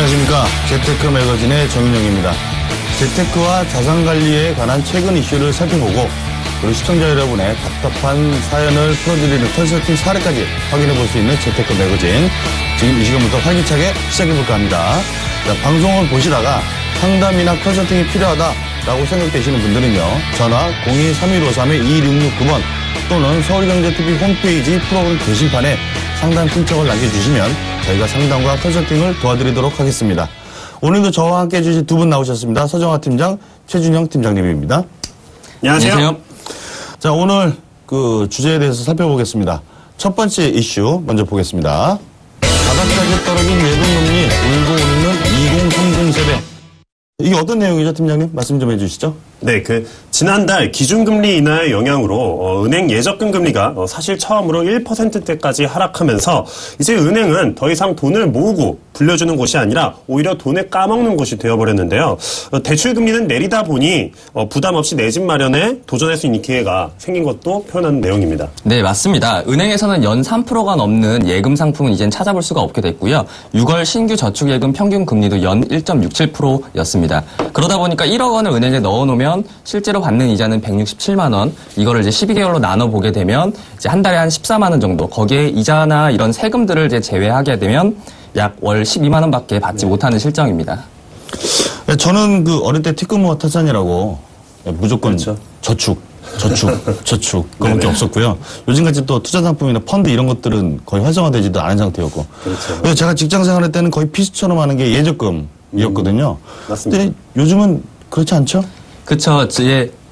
안녕하십니까. 재테크 매거진의 정인영입니다. 재테크와 자산관리에 관한 최근 이슈를 살펴보고 그리고 시청자 여러분의 답답한 사연을 풀어드리는 컨설팅 사례까지 확인해 볼 수 있는 재테크 매거진. 지금 이 시간부터 활기차게 시작해볼까 합니다. 자, 방송을 보시다가 상담이나 컨설팅이 필요하다라고 생각되시는 분들은요. 전화 02-3153-2669번 또는 서울경제TV 홈페이지 프로그램 게시판에 상담 신청을 남겨주시면 저희가 상담과 컨설팅을 도와드리도록 하겠습니다. 오늘도 저와 함께 해주신 두 분 나오셨습니다. 서정화 팀장, 최준영 팀장님입니다. 안녕하세요. 자, 오늘 그 주제에 대해서 살펴보겠습니다. 첫 번째 이슈 먼저 보겠습니다. 바닥까지 떨어진 예금금리 울고 오르는 2030 세대. 이게 어떤 내용이죠, 팀장님? 말씀 좀 해주시죠. 네, 지난달 기준금리 인하의 영향으로 은행 예적금 금리가 사실 처음으로 1%대까지 하락하면서 이제 은행은 더 이상 돈을 모으고 불려주는 곳이 아니라 오히려 돈을 까먹는 곳이 되어버렸는데요. 대출 금리는 내리다 보니 부담 없이 내 집 마련에 도전할 수 있는 기회가 생긴 것도 표현하는 내용입니다. 네, 맞습니다. 은행에서는 연 3%가 넘는 예금 상품은 이젠 찾아볼 수가 없게 됐고요. 6월 신규 저축예금 평균 금리도 연 1.67%였습니다. 그러다 보니까 1억 원을 은행에 넣어놓으면 실제로 받는 이자는 167만 원. 이거를 이제 12개월로 나눠보게 되면 이제 한 달에 한 14만 원 정도. 거기에 이자나 이런 세금들을 이제 제외하게 되면 약 월 12만 원밖에 받지 못하는 실정입니다. 저는 어릴 때 티끌모아 타산이라고 무조건 그렇죠. 저축 그거밖에 없었고요. 요즘같이 또 투자 상품이나 펀드 이런 것들은 거의 활성화되지도 않은 상태였고. 그렇죠. 그래서 제가 직장 생활할 때는 거의 필수처럼 하는 게 예적금이었거든요. 맞습니다. 근데 요즘은 그렇지 않죠? 그쵸.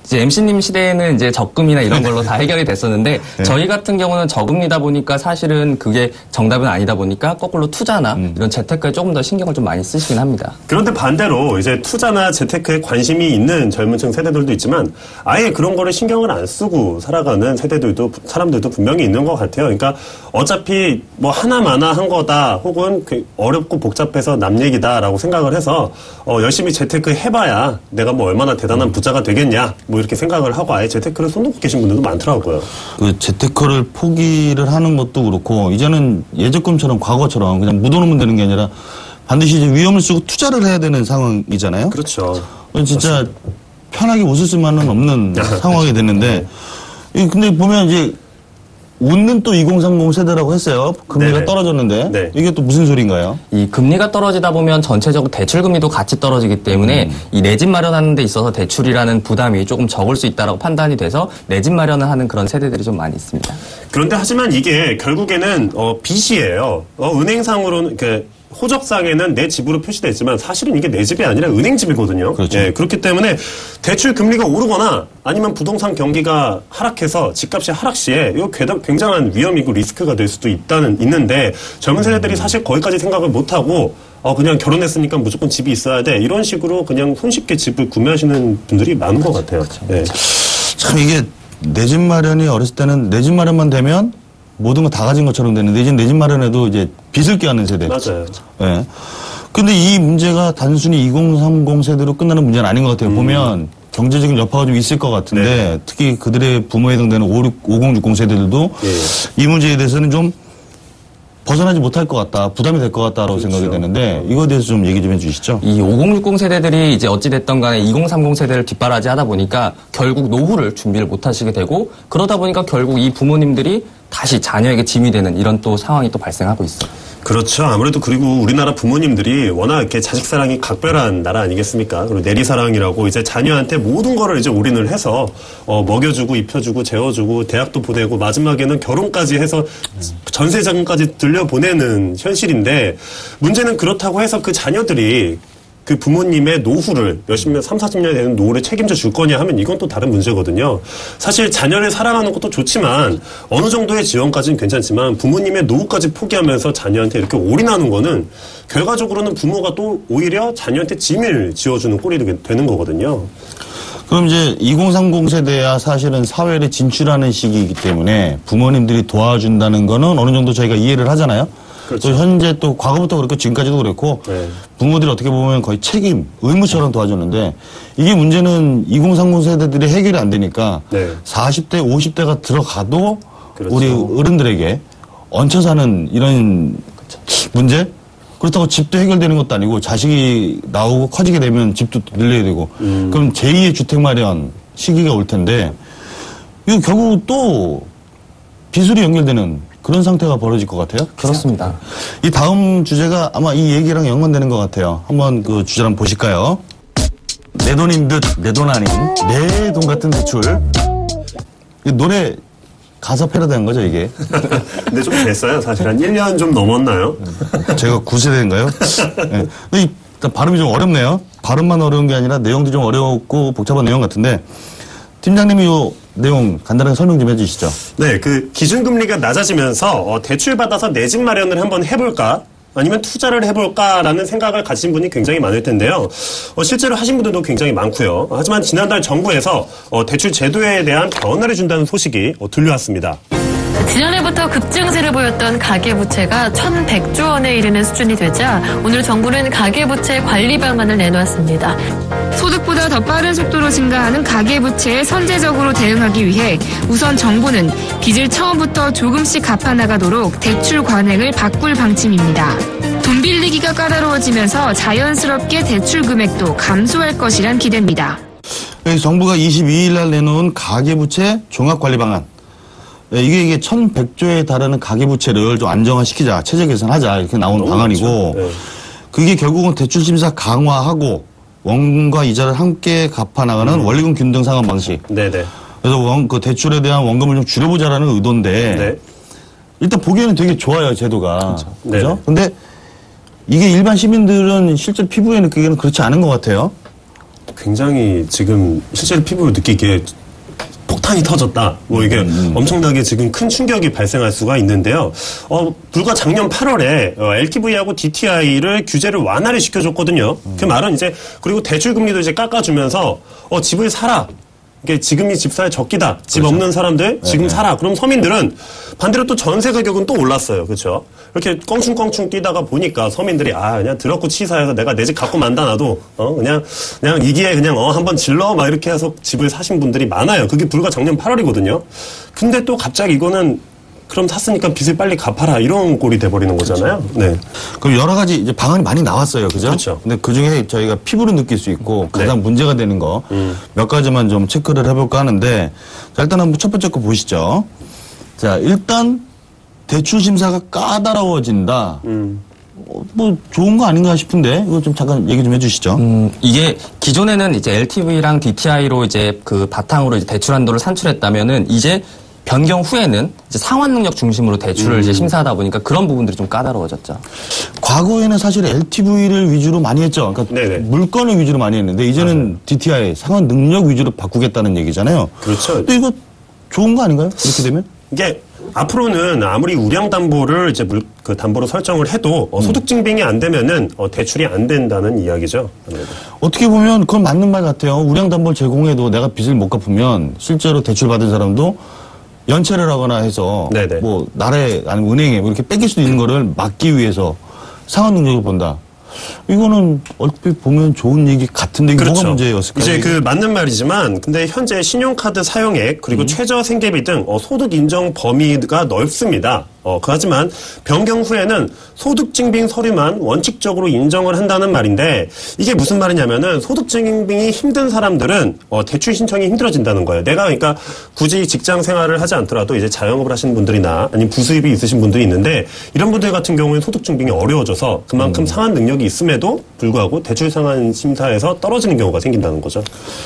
이제 MC님 시대에는 이제 적금이나 이런 걸로 다 해결이 됐었는데 네. 저희 같은 경우는 저금리다 보니까 사실은 그게 정답은 아니다 보니까 거꾸로 투자나 이런 재테크에 조금 더 신경을 좀 많이 쓰시긴 합니다. 그런데 반대로 이제 투자나 재테크에 관심이 있는 젊은층 세대들도 있지만 아예 그런 거를 신경을 안 쓰고 살아가는 사람들도 분명히 있는 것 같아요. 그러니까 어차피 뭐 하나마나 한 거다 혹은 어렵고 복잡해서 남 얘기다라고 생각을 해서 열심히 재테크 해봐야 내가 뭐 얼마나 대단한 부자가 되겠냐 뭐 이렇게 생각을 하고 아예 재테크를 손 놓고 계신 분들도 많더라고요. 재테크를 포기를 하는 것도 그렇고 이제는 예적금처럼 과거처럼 그냥 묻어놓으면 되는 게 아니라 반드시 이제 위험을 쓰고 투자를 해야 되는 상황이잖아요. 그렇죠. 진짜 맞습니다. 편하게 웃을 수만은 없는 상황이 됐는데 근데 보면 이제 웃는 또 2030 세대라고 했어요. 금리가 네네. 떨어졌는데 네. 이게 또 무슨 소리인가요? 이 금리가 떨어지다 보면 전체적으로 대출 금리도 같이 떨어지기 때문에 이 내 집 마련하는 데 있어서 대출이라는 부담이 조금 적을 수 있다라고 판단이 돼서 내 집 마련을 하는 그런 세대들이 좀 많이 있습니다. 그런데 하지만 이게 결국에는 빚이에요. 은행상으로는 호적상에는 내 집으로 표시되어 있지만 사실은 이게 내 집이 아니라 은행 집이거든요. 그렇죠. 예, 그렇기 때문에 대출 금리가 오르거나 아니면 부동산 경기가 하락해서 집값이 하락 시에 이거 굉장한 위험이고 리스크가 될 수도 있는데 젊은 세대들이 사실 거기까지 생각을 못하고 그냥 결혼했으니까 무조건 집이 있어야 돼. 이런 식으로 그냥 손쉽게 집을 구매하시는 분들이 많은 것 같아요. 그렇죠. 예. 참 이게 내 집 마련이 어렸을 때는 내 집 마련만 되면 모든 거 다 가진 것처럼 되는데 이제 내 집 마련에도 이제 빚을 껴안는 세대. 맞아요. 예. 근데 이 문제가 단순히 2030 세대로 끝나는 문제는 아닌 것 같아요. 보면 경제적인 여파가 좀 있을 것 같은데 네. 특히 그들의 부모에 해당되는 5060 세대들도 이 문제에 대해서는 좀 벗어나지 못할 것 같다, 부담이 될 것 같다라고 그렇죠. 생각이 되는데 이거에 대해서 좀 얘기 좀 해주시죠. 이 5060 세대들이 이제 어찌됐던 간에 2030 세대를 뒷바라지 하다 보니까 결국 노후를 준비를 못 하시게 되고 그러다 보니까 결국 이 부모님들이 다시 자녀에게 짐이 되는 이런 또 상황이 또 발생하고 있어요. 그렇죠. 아무래도 그리고 우리나라 부모님들이 워낙 이렇게 자식 사랑이 각별한 나라 아니겠습니까? 그리고 내리 사랑이라고 이제 자녀한테 모든 거를 이제 올인을 해서 먹여주고 입혀주고 재워주고 대학도 보내고 마지막에는 결혼까지 해서 전세 자금까지 들려보내는 현실인데 문제는 그렇다고 해서 그 자녀들이 그 부모님의 노후를 몇십 년, 3, 40년이 되는 노후를 책임져 줄 거냐 하면 이건 또 다른 문제거든요. 사실 자녀를 사랑하는 것도 좋지만 어느 정도의 지원까지는 괜찮지만 부모님의 노후까지 포기하면서 자녀한테 이렇게 올인하는 거는 결과적으로는 부모가 또 오히려 자녀한테 짐을 지어주는 꼴이 되는 거거든요. 그럼 이제 2030 세대야 사실은 사회를 진출하는 시기이기 때문에 부모님들이 도와준다는 거는 어느 정도 저희가 이해를 하잖아요. 그렇죠. 또 현재 또 과거부터 그렇고 지금까지도 그렇고 네. 부모들이 어떻게 보면 거의 책임, 의무처럼 도와줬는데 이게 문제는 2030 세대들이 해결이 안 되니까 네. 40대, 50대가 들어가도 그렇죠. 우리 어른들에게 얹혀 사는 이런 그렇죠. 문제? 그렇다고 집도 해결되는 것도 아니고 자식이 나오고 커지게 되면 집도 늘려야 되고 그럼 제2의 주택 마련 시기가 올 텐데 이거 결국 또 빚으로 연결되는 그런 상태가 벌어질 것 같아요. 그렇습니다. 이 다음 주제가 아마 이 얘기랑 연관되는 것 같아요. 한번 그 주제를 한번 보실까요? 내 돈인 듯 내 돈 아닌 내 돈 같은 대출. 이 노래 가사 패러디한 거죠 이게? 근데 좀 됐어요. 사실 한 1년 좀 넘었나요? 제가 9세대인가요? 네. 근데 일단 발음이 좀 어렵네요. 발음만 어려운 게 아니라 내용도 좀 어렵고 복잡한 내용 같은데 팀장님이 이 내용 간단하게 설명 좀 해주시죠. 네, 그 기준금리가 낮아지면서 대출 받아서 내 집 마련을 한번 해볼까? 아니면 투자를 해볼까라는 생각을 가진 분이 굉장히 많을 텐데요. 실제로 하신 분들도 굉장히 많고요. 하지만 지난달 정부에서 대출 제도에 대한 변화를 준다는 소식이 들려왔습니다. 지난해부터 급증세를 보였던 가계부채가 1,100조 원에 이르는 수준이 되자 오늘 정부는 가계부채 관리 방안을 내놓았습니다. 소득보다 더 빠른 속도로 증가하는 가계부채에 선제적으로 대응하기 위해 우선 정부는 빚을 처음부터 조금씩 갚아나가도록 대출 관행을 바꿀 방침입니다. 돈 빌리기가 까다로워지면서 자연스럽게 대출 금액도 감소할 것이란 기대입니다. 정부가 22일 날 내놓은 가계부채 종합관리 방안. 이게 1,100조에 달하는 가계부채를 좀 안정화시키자, 최저 개선하자 이렇게 나온 방안이고 네. 그게 결국은 대출심사 강화하고 원금과 이자를 함께 갚아나가는 원리금 균등 상환 방식. 네네. 그래서 그 대출에 대한 원금을 좀 줄여보자라는 의도인데 네. 일단 보기에는 되게 좋아요 제도가. 그렇죠? 네네. 근데 이게 일반 시민들은 실제 피부에 느끼기에는 그렇지 않은 것 같아요. 굉장히 지금 실제로 피부로 느끼기에 폭탄이 터졌다. 뭐 이게 엄청나게 지금 큰 충격이 발생할 수가 있는데요. 불과 작년 8월에 LTV하고 DTI를 규제를 완화를 시켜줬거든요. 그 말은 이제 그리고 대출 금리도 이제 깎아주면서 집을 사라. 이게 지금이 집사의 적기다. 집 그렇죠. 없는 사람들 지금 사라. 그럼 서민들은 반대로 또 전세 가격은 또 올랐어요. 그렇죠? 이렇게 껑충껑충 뛰다가 보니까 서민들이 그냥 드럽고 치사해서 내가 내 집 갖고 만다놔도 그냥 이기에 그냥 한번 질러 막 이렇게 해서 집을 사신 분들이 많아요. 그게 불과 작년 8월이거든요. 근데 또 갑자기 이거는 그럼 샀으니까 빚을 빨리 갚아라 이런 꼴이 돼버리는 거잖아요. 그렇죠. 네. 그럼 여러 가지 이제 방안이 많이 나왔어요, 그죠? 그렇죠. 근데 그 중에 저희가 피부로 느낄 수 있고 가장 네. 문제가 되는 거 몇 가지만 좀 체크를 해볼까 하는데 자, 일단 한번 첫 번째 거 보시죠. 자, 일단 대출 심사가 까다로워진다. 뭐 좋은 거 아닌가 싶은데 이거 좀 잠깐 얘기 좀 해주시죠. 이게 기존에는 이제 LTV랑 DTI로 이제 그 바탕으로 이제 대출 한도를 산출했다면은 이제 변경 후에는 이제 상환 능력 중심으로 대출을 이제 심사하다 보니까 그런 부분들이 좀 까다로워졌죠. 과거에는 사실 LTV를 위주로 많이 했죠. 그러니까 네네. 물건을 위주로 많이 했는데 이제는 DTI 상환 능력 위주로 바꾸겠다는 얘기잖아요. 그렇죠. 근데 이거 좋은 거 아닌가요? 이렇게 되면? 이게 앞으로는 아무리 우량 담보를 이제 그 담보로 설정을 해도 소득 증빙이 안 되면은 대출이 안 된다는 이야기죠. 아무래도. 어떻게 보면 그건 맞는 말 같아요. 우량 담보를 제공해도 내가 빚을 못 갚으면 실제로 대출 받은 사람도 연체를 하거나 해서 네네. 뭐 나라에 아니면 은행에 뭐 이렇게 뺏길 수도 있는 거를 막기 위해서 상환 능력을 본다. 이거는 얼핏 보면 좋은 얘기 같은데 이게 뭐가 문제였을까요? 이제 그 맞는 말이지만 근데 현재 신용카드 사용액 그리고 최저 생계비 등 소득 인정 범위가 넓습니다. 하지만 변경 후에는 소득 증빙 서류만 원칙적으로 인정을 한다는 말인데 이게 무슨 말이냐면은 소득 증빙이 힘든 사람들은 대출 신청이 힘들어진다는 거예요. 내가 그러니까 굳이 직장 생활을 하지 않더라도 이제 자영업을 하시는 분들이나 아니면 부수입이 있으신 분들이 있는데 이런 분들 같은 경우에는 소득 증빙이 어려워져서 그만큼 상환 능력이 있음에도 불구하고 대출 상환 심사에서 떨어지는 경우가 생긴다는 거죠.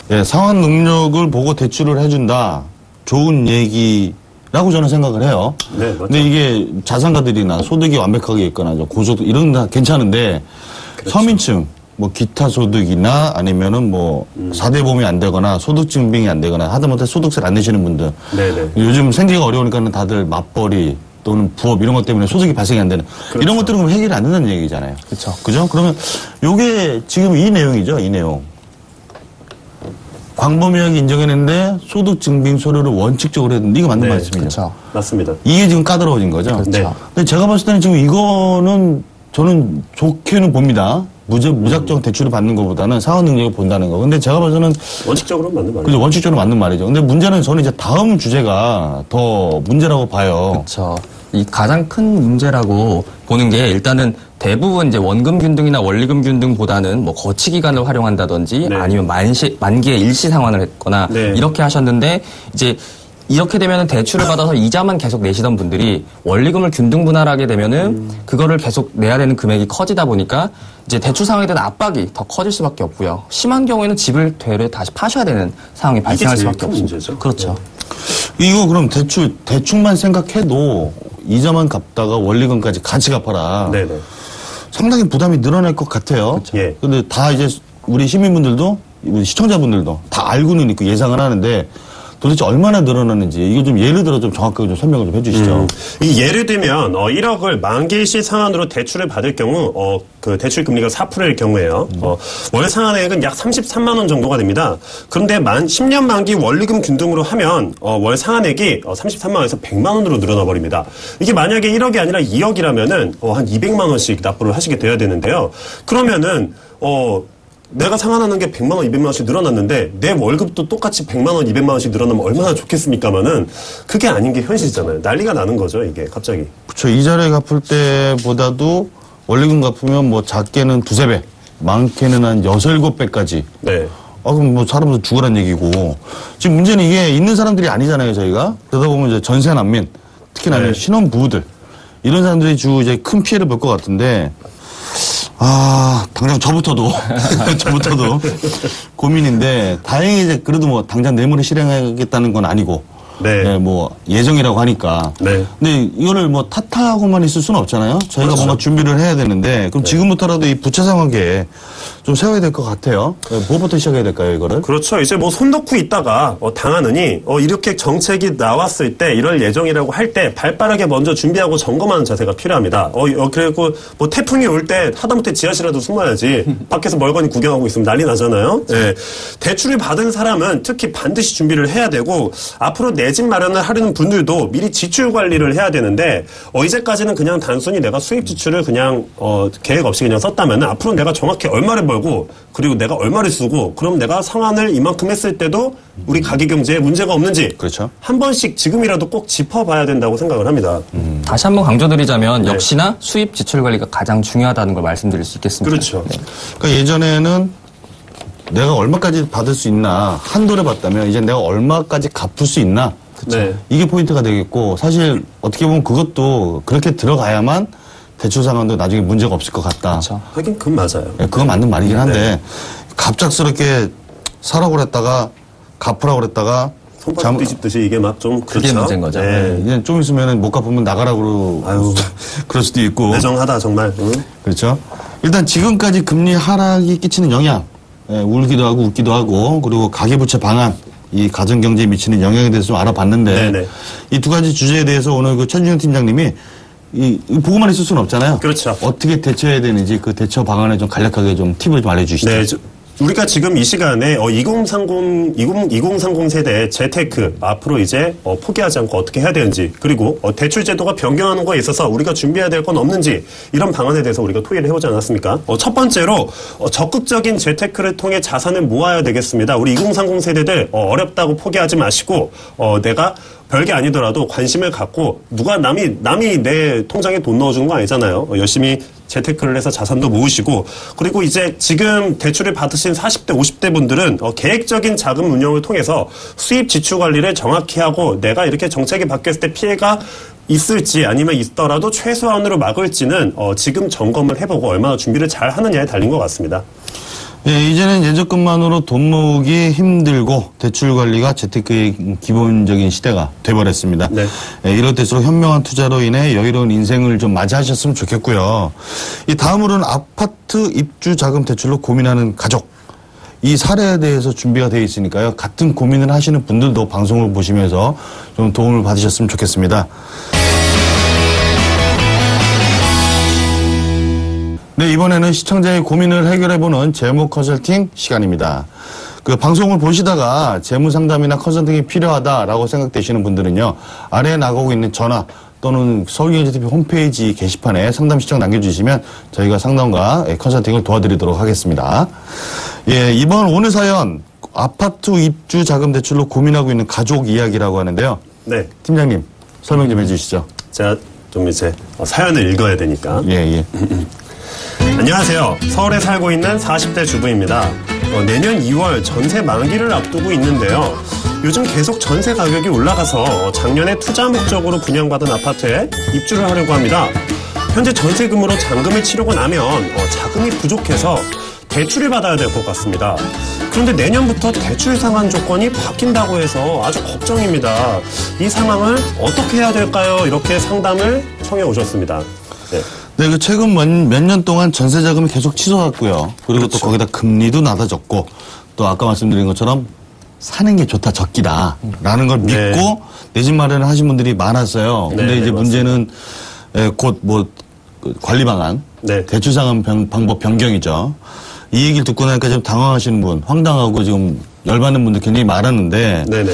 네, 상환 능력을 보고 대출을 해준다. 좋은 얘기라고 저는 생각을 해요. 네, 맞죠. 근데 이게 자산가들이나 소득이 완벽하게 있거나 고소득 이런 거 다 괜찮은데 그렇죠. 서민층 뭐 기타 소득이나 아니면은 뭐 4대 보험이 안 되거나 소득 증빙이 안 되거나 하다못해 소득세를 안 내시는 분들 네네. 요즘 생계가 어려우니까는 다들 맞벌이 또는 부업 이런 것 때문에 소득이 발생이 안 되는 그렇죠. 이런 것들은 그럼 해결이 안 된다는 얘기잖아요. 그렇죠. 그죠? 그러면 요게 지금 이 내용이죠. 이 내용. 광범위하게 인정했는데 소득 증빙 서류를 원칙적으로 했는데 이거 맞는 네, 말씀이죠. 그렇죠. 맞습니다. 이게 지금 까다로워진 거죠. 그렇죠. 네. 근데 제가 봤을 때는 지금 이거는 저는 좋게는 봅니다. 무작정 대출을 받는 것보다는 상환 능력을 본다는 거. 근데 제가 봐서는 원칙적으로 맞는 말이죠. 그죠, 원칙적으로 맞는 말이죠. 근데 문제는 저는 이제 다음 주제가 더 문제라고 봐요. 그렇죠. 이 가장 큰 문제라고 보는 게 일단은 대부분 이제 원금 균등이나 원리금 균등보다는 뭐 거치 기간을 활용한다든지 네. 아니면 만기에 일시 상환을 했거나 네. 이렇게 하셨는데 이제 이렇게 되면은 대출을 받아서 이자만 계속 내시던 분들이 원리금을 균등 분할하게 되면은 그거를 계속 내야 되는 금액이 커지다 보니까 이제 대출 상황에 대한 압박이 더 커질 수밖에 없고요. 심한 경우에는 집을 되려 다시 파셔야 되는 상황이 발생할 제일 수밖에 큰 없습니다. 문제죠. 그렇죠. 이거 그럼 대충만 생각해도 이자만 갚다가 원리금까지 같이 갚아라. 네네. 상당히 부담이 늘어날 것 같아요. 예. 근데 다 이제 우리 시민분들도 우리 시청자분들도 다 알고는 있고 예상을 하는데 도대체 얼마나 늘어났는지 이거 좀 예를 들어 좀 정확하게 좀 설명을 좀 해주시죠. 이 예를 들면 1억을 만기일시 상환으로 대출을 받을 경우 그 대출 금리가 4%일 경우에요. 월 상환액은 약 33만 원 정도가 됩니다. 그런데 10년 만기 원리금 균등으로 하면 월 상환액이 33만 원에서 100만 원으로 늘어나 버립니다. 이게 만약에 1억이 아니라 2억이라면은 한 200만 원씩 납부를 하시게 돼야 되는데요. 그러면은 내가 상환하는 게 100만 원, 200만 원씩 늘어났는데 내 월급도 똑같이 100만 원, 200만 원씩 늘어나면 얼마나 좋겠습니까마는 그게 아닌 게 현실이잖아요. 난리가 나는 거죠, 이게 갑자기. 그렇죠. 이자를 갚을 때보다도 원리금 갚으면 뭐 작게는 2-3배, 많게는 한 6-7배까지. 네. 그럼 뭐 사람도 죽으란 얘기고. 지금 문제는 이게 있는 사람들이 아니잖아요, 저희가. 그러다 보면 이제 전세 난민, 특히나 네. 신혼부부들 이런 사람들이 이제 큰 피해를 볼 것 같은데. 당장 저부터도 고민인데, 다행히 이제 그래도 뭐 당장 내물을 실행하겠다는 건 아니고, 네. 네, 뭐 예정이라고 하니까. 네. 근데 이거를 뭐 탓하고만 있을 수는 없잖아요. 저희가 그렇죠. 뭔가 준비를 해야 되는데, 그럼 지금부터라도 이 부채 상황에 좀 세워야 될 것 같아요. 뭐부터 시작해야 될까요, 이거를? 그렇죠. 이제 뭐 손 놓고 있다가 당하느니 이렇게 정책이 나왔을 때 이럴 예정이라고 할 때 발빠르게 먼저 준비하고 점검하는 자세가 필요합니다. 그리고 뭐 태풍이 올 때 하다못해 지하실에도 숨어야지 밖에서 멀거니 구경하고 있으면 난리 나잖아요. 네. 대출을 받은 사람은 특히 반드시 준비를 해야 되고 앞으로 내 집 마련을 하려는 분들도 미리 지출 관리를 해야 되는데 이제까지는 그냥 단순히 내가 수입 지출을 그냥 계획 없이 그냥 썼다면 앞으로 내가 정확히 얼마를 벌고 그리고 내가 얼마를 쓰고 그럼 내가 상환을 이만큼 했을 때도 우리 가계 경제에 문제가 없는지 그렇죠. 한 번씩 지금이라도 꼭 짚어봐야 된다고 생각을 합니다. 다시 한번 강조드리자면 네. 역시나 수입 지출 관리가 가장 중요하다는 걸 말씀드릴 수 있겠습니다. 그렇죠. 네. 그러니까 예전에는 내가 얼마까지 받을 수 있나, 한도를 봤다면 이제 내가 얼마까지 갚을 수 있나. 네. 이게 포인트가 되겠고, 사실 어떻게 보면 그것도 그렇게 들어가야만 대출 상환도 나중에 문제가 없을 것 같다. 그렇죠. 하긴 그건 맞아요. 네, 그건 맞는 말이긴 한데, 갑작스럽게 사라고 그랬다가, 갚으라고 그랬다가, 손바닥 뒤집듯이 이게 막 좀 그렇죠. 그게 문제인 거죠. 네. 이제 좀 있으면 못 갚으면 나가라고 그럴 수도 있고. 매정하다 정말. 응? 그렇죠. 일단 지금까지 금리 하락이 끼치는 영향, 울기도 하고 웃기도 하고, 그리고 가계부채 방안, 이 가정경제에 미치는 영향에 대해서 좀 알아봤는데, 네네. 이 두 가지 주제에 대해서 오늘 그 최준영 팀장님이 이 보고만 있을 수는 없잖아요. 그렇죠. 어떻게 대처해야 되는지 그 대처 방안을 좀 간략하게 좀 팁을 좀 알려주시죠. 네, 우리가 지금 이 시간에 2030 세대 재테크 앞으로 이제 포기하지 않고 어떻게 해야 되는지 그리고 대출 제도가 변경하는 거에 있어서 우리가 준비해야 될 건 없는지 이런 방안에 대해서 우리가 토의를 해보지 않았습니까? 첫 번째로 적극적인 재테크를 통해 자산을 모아야 되겠습니다. 우리 2030 세대들 어렵다고 포기하지 마시고 내가 별게 아니더라도 관심을 갖고 남이 내 통장에 돈 넣어주는 거 아니잖아요. 열심히 재테크를 해서 자산도 모으시고 그리고 이제 지금 대출을 받으신 40대 50대 분들은 계획적인 자금 운용을 통해서 수입 지출 관리를 정확히 하고 내가 이렇게 정책이 바뀌었을 때 피해가 있을지 아니면 있더라도 최소한으로 막을지는 지금 점검을 해보고 얼마나 준비를 잘 하느냐에 달린 것 같습니다. 예, 이제는 예적금만으로 돈 모으기 힘들고 대출 관리가 재테크의 기본적인 시대가 돼버렸습니다. 네. 예, 이럴 때일수록 현명한 투자로 인해 여유로운 인생을 좀 맞이하셨으면 좋겠고요. 이 다음으로는 아파트 입주 자금 대출로 고민하는 가족. 이 사례에 대해서 준비가 되어 있으니까요. 같은 고민을 하시는 분들도 방송을 보시면서 좀 도움을 받으셨으면 좋겠습니다. 네, 이번에는 시청자의 고민을 해결해보는 재무 컨설팅 시간입니다. 그 방송을 보시다가 재무 상담이나 컨설팅이 필요하다라고 생각되시는 분들은요, 아래에 나가고 있는 전화 또는 서울경제TV 홈페이지 게시판에 상담 신청 남겨주시면 저희가 상담과 컨설팅을 도와드리도록 하겠습니다. 예, 오늘 사연, 아파트 입주 자금 대출로 고민하고 있는 가족 이야기라고 하는데요. 네. 팀장님, 설명 좀 해주시죠. 제가 좀 이제 사연을 읽어야 되니까. 예, 예. 안녕하세요. 서울에 살고 있는 40대 주부입니다. 내년 2월 전세 만기를 앞두고 있는데요. 요즘 계속 전세 가격이 올라가서 작년에 투자 목적으로 분양받은 아파트에 입주를 하려고 합니다. 현재 전세금으로 잔금을 치르고 나면 자금이 부족해서 대출을 받아야 될 것 같습니다. 그런데 내년부터 대출 상환 조건이 바뀐다고 해서 아주 걱정입니다. 이 상황을 어떻게 해야 될까요? 이렇게 상담을 청해 오셨습니다. 네. 네, 최근 몇 년 동안 전세 자금이 계속 치솟았고요. 그리고 그렇죠. 또 거기다 금리도 낮아졌고, 또 아까 말씀드린 것처럼 사는 게 좋다, 적기다라는 걸 믿고 네. 내 집 마련을 하신 분들이 많았어요. 근데 네, 이제 문제는 곧 관리 방안, 네. 대출 상환 방법 변경이죠. 이 얘기를 듣고 나니까 좀 당황하시는 분, 황당하고 지금 열받는 분들 굉장히 많았는데, 네네.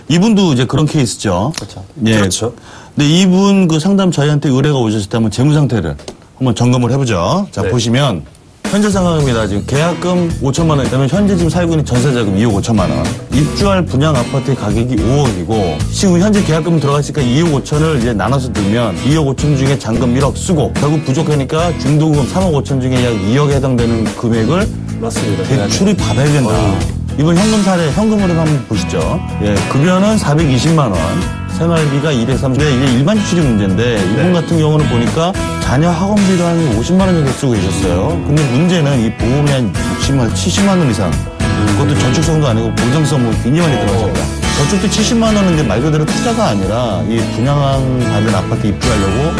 이분도 이제 그런 케이스죠. 그렇죠. 예. 그렇죠. 근데 이분 그 상담 저희한테 의뢰가 오셨을 때 한번 재무 상태를 한번 점검을 해보죠. 자, 네. 보시면 현재 상황입니다. 지금 계약금 5천만 원 있다면 현재 지금 살고 있는 전세자금 2억 5천만 원. 입주할 분양 아파트의 가격이 5억이고 지금 현재 계약금 들어갔으니까 2억 5천을 이제 나눠서 들면 2억 5천 중에 잔금 1억 쓰고 결국 부족하니까 중도금 3억 5천 중에 약 2억에 해당되는 금액을 맞습니다. 대출이 받아야 된다. 이번 현금 사례, 현금으로 한번 보시죠. 예, 급여는 420만 원, 생활비가 230. 이게 일반 지출이 문제인데 이분 같은 경우는 보니까 자녀 학원비를 한 50만 원 정도 쓰고 계셨어요. 근데 문제는 이 보험이 한 60만, 70만 원 이상. 그것도 저축성도 아니고 보장성 뭐 굉장히 많이 들어가잖아요. 저축도 70만 원인데 말 그대로 투자가 아니라 이 분양받은 아파트 입주하려고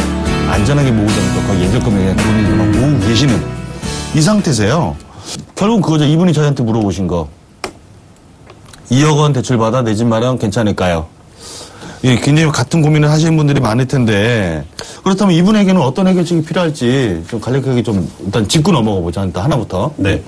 안전하게 모으다 보니까 거의 예절 금액에 돈을 막 모으고 계시는 이 상태세요. 결국 그거죠. 이분이 저희한테 물어보신 거. 2억 원 대출받아 내 집 마련 괜찮을까요? 예, 굉장히 같은 고민을 하시는 분들이 많을 텐데 그렇다면 이분에게는 어떤 해결책이 필요할지 좀 간략하게 좀 일단 짚고 넘어가 보자. 일단 하나부터. 네.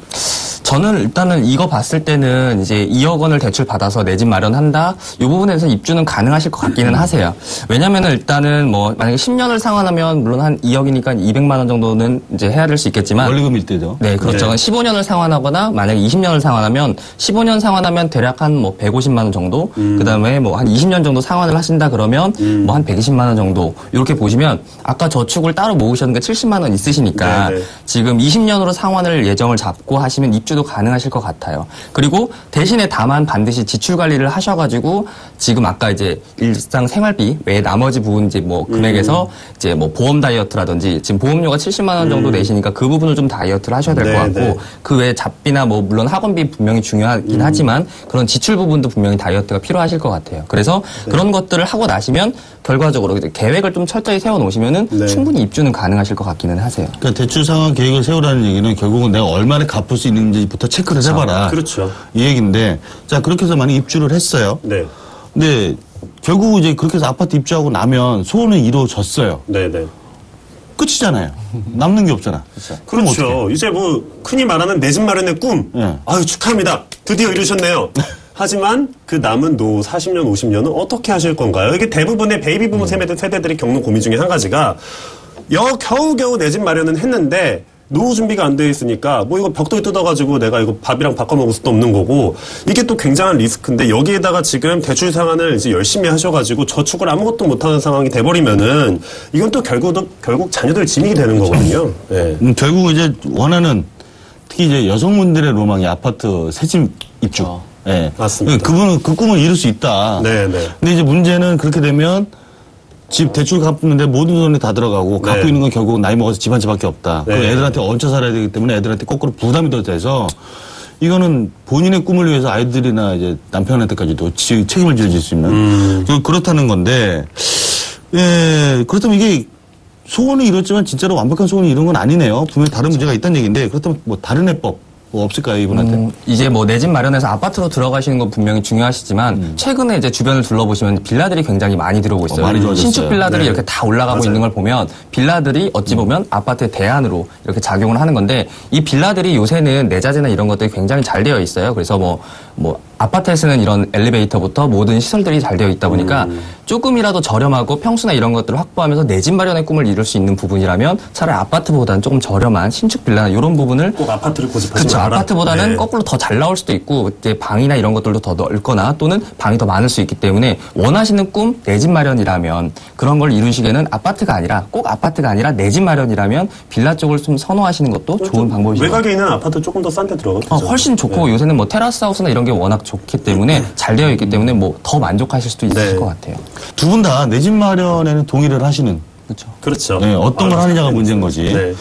저는 일단은 이거 봤을 때는 이제 2억 원을 대출 받아서 내 집 마련한다. 이 부분에서 입주는 가능하실 것 같기는 하세요. 왜냐면은 일단은 뭐 만약에 10년을 상환하면 물론 한 2억이니까 200만 원 정도는 이제 해야 될 수 있겠지만 원리금 일대죠. 네, 그렇죠. 네. 15년을 상환하거나 만약에 20년을 상환하면 15년 상환하면 대략 한 뭐 150만 원 정도, 그다음에 뭐 한 20년 정도 상환을 하신다 그러면 뭐 한 120만 원 정도. 이렇게 보시면 아까 저축을 따로 모으셨는데 70만 원 있으시니까 네, 네. 지금 20년으로 상환을 예정을 잡고 하시면 입주도 가능하실 것 같아요. 그리고 대신에 다만 반드시 지출 관리를 하셔가지고 지금 아까 이제 일상 생활비 외에 나머지 부분 이제 뭐 금액에서 이제 뭐 보험 다이어트라든지 지금 보험료가 70만 원 정도 내시니까 그 부분을 좀 다이어트를 하셔야 될 것 네, 같고 네. 그 외에 잡비나 뭐 물론 학원비 분명히 중요하긴 하지만 그런 지출 부분도 분명히 다이어트가 필요하실 것 같아요. 그래서 그런 것들을 하고 나시면 결과적으로 이제 계획을 좀 철저히 세워 놓으시면은 네. 충분히 입주는 가능하실 것 같기는 하세요. 그러니까 대출 상환 계획을 세우라는 얘기는 결국은 내가 얼마나 갚을 수 있는지부터 체크를 해봐라. 그렇죠. 이 얘기인데 자 그렇게 해서 만약 입주를 했어요. 네. 근데 결국 이제 그렇게 해서 아파트 입주하고 나면 소원은 이루어졌어요. 네네. 끝이잖아요. 남는 게 없잖아. 그럼 어떡해? 그렇죠. 이제 뭐 흔히 말하는 내 집 마련의 꿈. 네. 아유 축하합니다. 드디어 이루셨네요. 하지만 그 남은 노후 40년, 50년은 어떻게 하실 건가요? 이게 대부분의 베이비 부모 세대들이 겪는 고민 중에 한 가지가 겨우겨우 내 집 마련은 했는데 노후 준비가 안 돼 있으니까 뭐 이거 벽돌 뜯어가지고 내가 이거 밥이랑 바꿔 먹을 수도 없는 거고 이게 또 굉장한 리스크인데 여기에다가 지금 대출 상환을 이제 열심히 하셔가지고 저축을 아무것도 못하는 상황이 돼버리면은 이건 또 결국 자녀들 짐이 되는 거거든요. 네. 결국 이제 원하는 특히 이제 여성분들의 로망이 아파트 새집 입주. 예. 맞습니다. 그분은 그 꿈을 이룰 수 있다. 네네. 근데 이제 문제는 그렇게 되면 집 대출 갚는데 모든 돈이 다 들어가고 네. 갖고 있는 건 결국 나이 먹어서 집 한 채밖에 없다. 네. 그 애들한테 얹혀 살아야 되기 때문에 애들한테 거꾸로 부담이 더 돼서 이거는 본인의 꿈을 위해서 아이들이나 이제 남편한테까지도 책임을 질 수 있는 그렇다는 건데 예 그렇다면 이게 소원은 이뤘지만 진짜로 완벽한 소원이 이룬 건 아니네요. 분명히 다른 문제가 있다는 얘기인데 그렇다면 뭐 다른 해법 뭐 없을까요 이분한테? 이제 뭐 내 집 마련해서 아파트로 들어가시는 건 분명히 중요하시지만 최근에 이제 주변을 둘러보시면 빌라들이 굉장히 많이 들어오고 있어요. 많이 좋아졌어요. 신축 빌라들이 네. 이렇게 다 올라가고 맞아요. 있는 걸 보면 빌라들이 어찌 보면 아파트의 대안으로 이렇게 작용을 하는 건데 이 빌라들이 요새는 내자재나 이런 것들이 굉장히 잘 되어 있어요. 그래서 뭐 아파트에서는 이런 엘리베이터부터 모든 시설들이 잘 되어 있다 보니까 조금이라도 저렴하고 평수나 이런 것들을 확보하면서 내 집 마련의 꿈을 이룰 수 있는 부분이라면 차라리 아파트보다는 조금 저렴한 신축 빌라나 이런 부분을 꼭 아파트를 고집하지 그렇죠. 마라. 아파트보다는 네. 거꾸로 더 잘 나올 수도 있고 이제 방이나 이런 것들도 더 넓거나 또는 방이 더 많을 수 있기 때문에 원하시는 꿈 내 집 마련이라면 그런 걸 이루시기에는 아파트가 아니라 꼭 아파트가 아니라 내 집 마련이라면 빌라 쪽을 좀 선호하시는 것도 좋은 방법이죠. 외곽에 있는 아파트 조금 더 싼 데 들어가도 되죠. 훨씬 좋고 네. 요새는 뭐 테라스 하우스나 이런 게 워낙 좋기 때문에 잘 되어 있기 때문에 뭐 더 만족하실 수도 있을 네. 것 같아요. 두 분 다 내 집 마련에는 동의를 하시는. 그렇죠. 그렇죠. 네, 어떤 걸 하느냐가 문제인 거지. 네.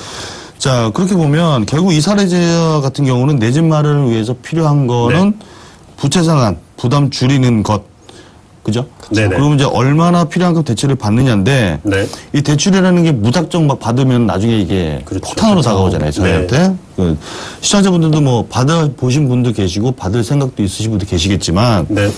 자, 그렇게 보면 결국 이 사례자 같은 경우는 내 집 마련을 위해서 필요한 거는 부채 상환, 부담 줄이는 것. 그죠? 네네. 그러면 이제 얼마나 필요한 그 대출을 받느냐인데 네. 이 대출이라는 게 무작정 막 받으면 나중에 이게 그렇죠. 폭탄으로 다가오잖아요. 저희한테. 그 시청자분들도 뭐 받아보신 분도 계시고 받을 생각도 있으신 분도 계시겠지만 네.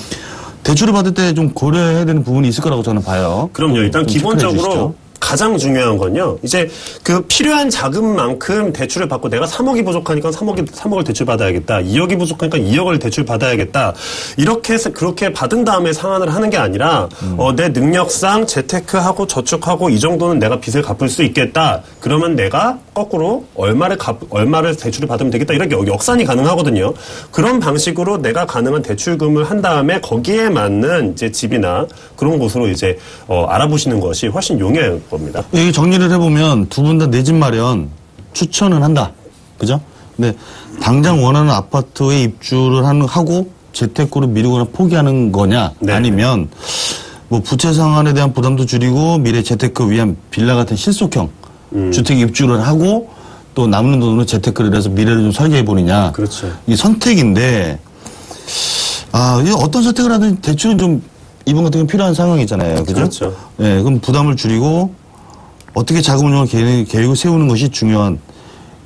대출을 받을 때 좀 고려해야 되는 부분이 있을 거라고 저는 봐요. 그럼요. 일단 좀 체크해 기본적으로 주시죠. 가장 중요한 건요. 이제 그 필요한 자금만큼 대출을 받고 내가 3억이 부족하니까 3억을 대출 받아야겠다. 2억이 부족하니까 2억을 대출 받아야겠다. 이렇게 해서 그렇게 받은 다음에 상환을 하는 게 아니라 내 능력상 재테크하고 저축하고 이 정도는 내가 빚을 갚을 수 있겠다. 그러면 내가 거꾸로 얼마를 대출을 받으면 되겠다. 이렇게 역산이 가능하거든요. 그런 방식으로 내가 가능한 대출금을 한 다음에 거기에 맞는 이제 집이나 그런 곳으로 이제 알아보시는 것이 훨씬 용이할 겁니다. 여기 정리를 해보면 두 분 다 내 집 마련 추천은 한다. 그죠? 근데 당장 원하는 아파트에 입주를 하고 재테크로 미루거나 포기하는 거냐 네. 아니면 뭐 부채 상환에 대한 부담도 줄이고 미래 재테크 위한 빌라 같은 실속형 주택 입주를 하고 또 남는 돈으로 재테크를 해서 미래를 좀 설계해 보느냐. 그렇죠. 이 선택인데 이게 어떤 선택을 하든 대출은 좀 이분 같은 경우는 필요한 상황이잖아요. 그죠? 그렇죠. 네, 그럼 부담을 줄이고 어떻게 자금 운용을 계획을 세우는 것이 중요한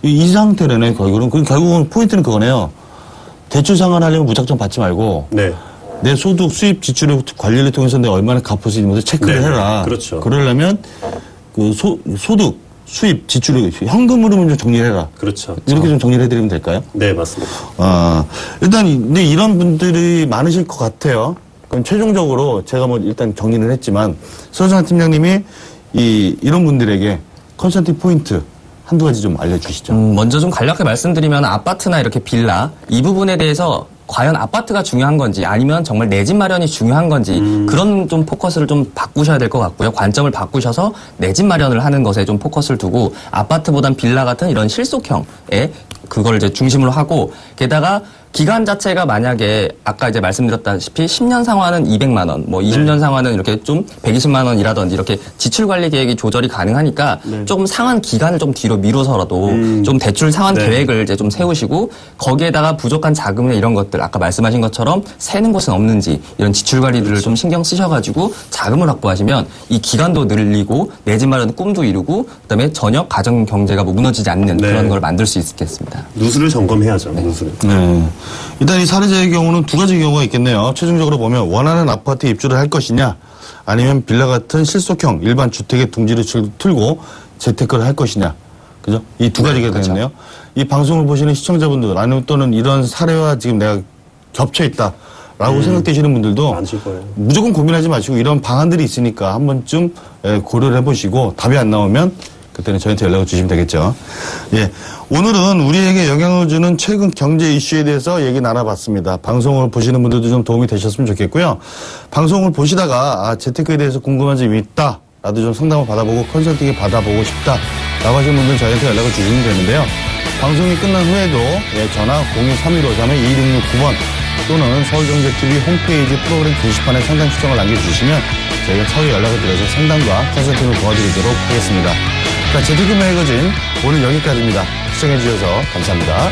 이 상태라네, 결국은 포인트는 그거네요. 대출 상환하려면 무작정 받지 말고 네. 내 소득, 수입, 지출의 관리를 통해서 내가 얼마나 갚을 수 있는지 체크를 네, 해라. 그렇죠. 그러려면 그 소득, 수입, 지출을 현금으로 좀 정리를 해라. 그렇죠. 이렇게 좀 정리를 해드리면 될까요? 네, 맞습니다. 일단 근데 이런 분들이 많으실 것 같아요. 그럼 최종적으로 제가 뭐 일단 정리를 했지만 서정환 팀장님이 이런 분들에게 컨설팅 포인트 한두 가지 좀 알려주시죠. 먼저 좀 간략하게 말씀드리면 아파트나 이렇게 빌라 이 부분에 대해서 과연 아파트가 중요한 건지 아니면 정말 내 집 마련이 중요한 건지 그런 좀 포커스를 좀 바꾸셔야 될 것 같고요. 관점을 바꾸셔서 내 집 마련을 하는 것에 좀 포커스를 두고 아파트보단 빌라 같은 이런 실속형에 그걸 이제 중심으로 하고 게다가 기간 자체가 만약에 아까 이제 말씀드렸다시피 10년 상환은 200만 원, 뭐 20년 상환은 이렇게 좀 120만 원이라든지 이렇게 지출 관리 계획이 조절이 가능하니까 조금 상환 기간을 좀 뒤로 미뤄서라도 좀 대출 상환 계획을 이제 좀 세우시고 거기에다가 부족한 자금이나 이런 것들 아까 말씀하신 것처럼 새는 곳은 없는지 이런 지출 관리들을 좀 신경 쓰셔가지고 자금을 확보하시면 이 기간도 늘리고 내 집 마련 꿈도 이루고 그다음에 전혀 가정 경제가 뭐 무너지지 않는 그런 걸 만들 수 있겠습니다. 누수를 점검해야죠. 누수를. 네. 일단 이 사례자의 경우는 두 가지 경우가 있겠네요. 최종적으로 보면 원하는 아파트에 입주를 할 것이냐 아니면 빌라 같은 실속형 일반 주택의 둥지를 틀고 재테크를 할 것이냐. 그죠? 이 두 가지가 되겠네요. 이 방송을 보시는 시청자분들 아니면 또는 이런 사례와 지금 내가 겹쳐 있다. 라고 생각되시는 분들도 많으실 거예요. 무조건 고민하지 마시고 이런 방안들이 있으니까 한 번쯤 고려를 해보시고 답이 안 나오면 그때는 저희한테 연락을 주시면 되겠죠. 예. 오늘은 우리에게 영향을 주는 최근 경제 이슈에 대해서 얘기 나눠봤습니다. 방송을 보시는 분들도 좀 도움이 되셨으면 좋겠고요. 방송을 보시다가 재테크에 대해서 궁금한 점이 있다. 나도 좀 상담을 받아보고 컨설팅을 받아보고 싶다. 라고 하시는 분들은 저희한테 연락을 주시면 되는데요. 방송이 끝난 후에도 전화 023153-2669번 또는 서울경제TV 홈페이지 프로그램 게시판에 상담 신청을 남겨주시면 저희가 차후 연락을 드려서 상담과 컨설팅을 도와드리도록 하겠습니다. 자, 재테크 매거진 오늘 여기까지입니다. 시청해주셔서 감사합니다.